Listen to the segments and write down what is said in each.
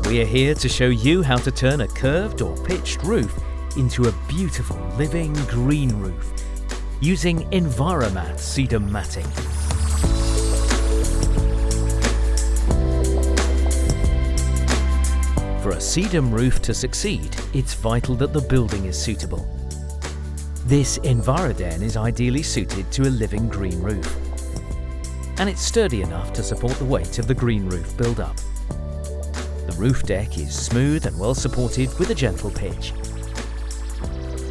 We are here to show you how to turn a curved or pitched roof into a beautiful living green roof using Enviromat Sedum matting. For a sedum roof to succeed, it's vital that the building is suitable. This Enviroden is ideally suited to a living green roof, and it's sturdy enough to support the weight of the green roof build-up. The roof deck is smooth and well supported with a gentle pitch.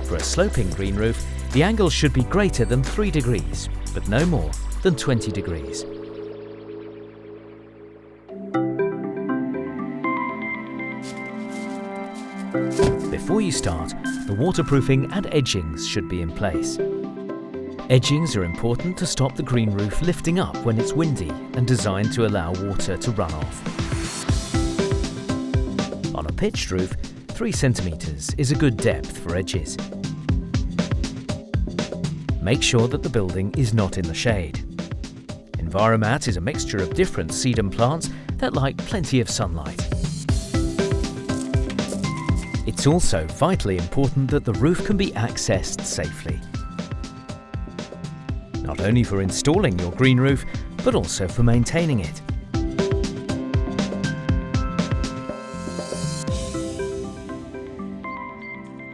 For a sloping green roof, the angle should be greater than 3 degrees, but no more than 20 degrees. Before you start, the waterproofing and edgings should be in place. Edgings are important to stop the green roof lifting up when it's windy and designed to allow water to run off. On a pitched roof, 3 centimeters is a good depth for edges. Make sure that the building is not in the shade. Enviromat is a mixture of different sedum plants that like plenty of sunlight. It's also vitally important that the roof can be accessed safely. Not only for installing your green roof, but also for maintaining it.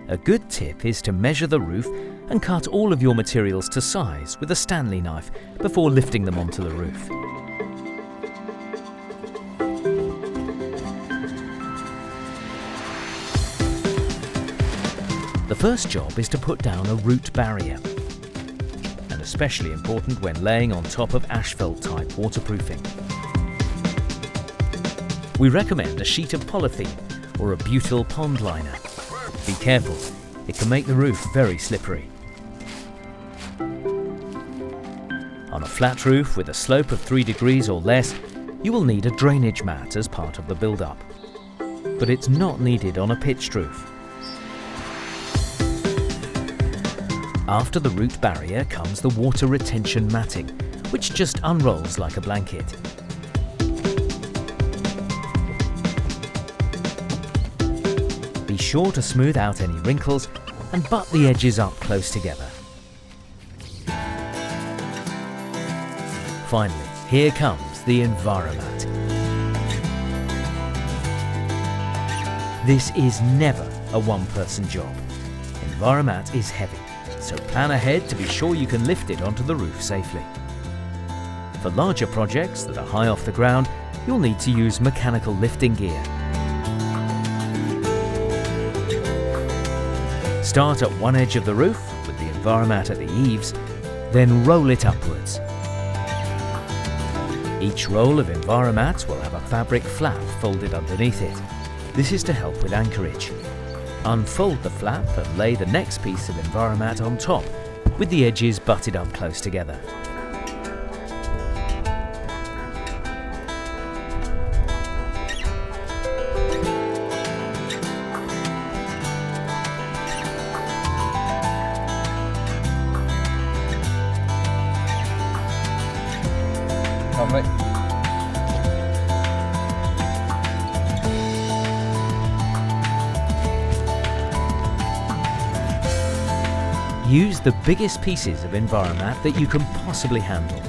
A good tip is to measure the roof and cut all of your materials to size with a Stanley knife before lifting them onto the roof. The first job is to put down a root barrier, and especially important when laying on top of asphalt type waterproofing. We recommend a sheet of polythene or a butyl pond liner. Be careful, it can make the roof very slippery. On a flat roof with a slope of 3 degrees or less, you will need a drainage mat as part of the build-up, but it's not needed on a pitched roof. After the root barrier comes the water retention matting, which just unrolls like a blanket. Be sure to smooth out any wrinkles and butt the edges up close together. Finally, here comes the Enviromat. This is never a one-person job. Enviromat is heavy, so plan ahead to be sure you can lift it onto the roof safely. For larger projects that are high off the ground, you'll need to use mechanical lifting gear. Start at one edge of the roof with the Enviromat at the eaves, then roll it upwards. Each roll of Enviromat will have a fabric flap folded underneath it. This is to help with anchorage. Unfold the flap and lay the next piece of Enviromat on top, with the edges butted up close together. Lovely. Use the biggest pieces of Enviromat that you can possibly handle.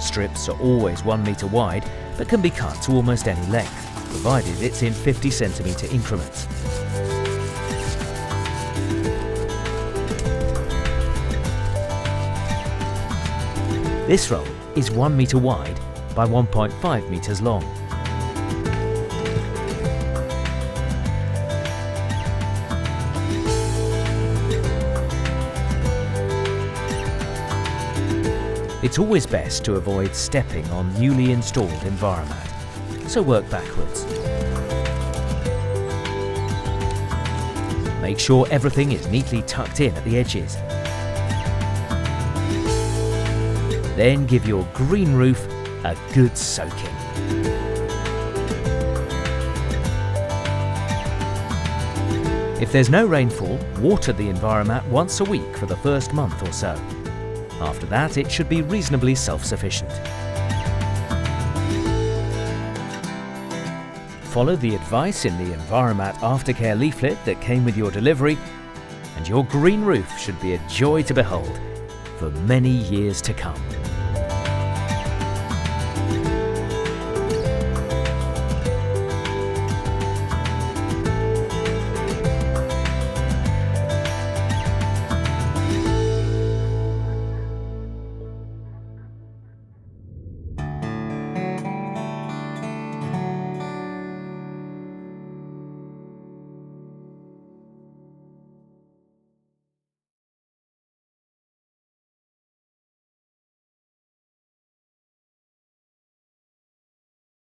Strips are always 1 meter wide, but can be cut to almost any length, provided it's in 50 centimeter increments. This roll is 1 meter wide by 1.5 meters long. It's always best to avoid stepping on newly installed Enviromat, so work backwards. Make sure everything is neatly tucked in at the edges. Then give your green roof a good soaking. If there's no rainfall, water the Enviromat once a week for the first month or so. After that, it should be reasonably self-sufficient. follow the advice in the Enviromat aftercare leaflet that came with your delivery, and your green roof should be a joy to behold for many years to come.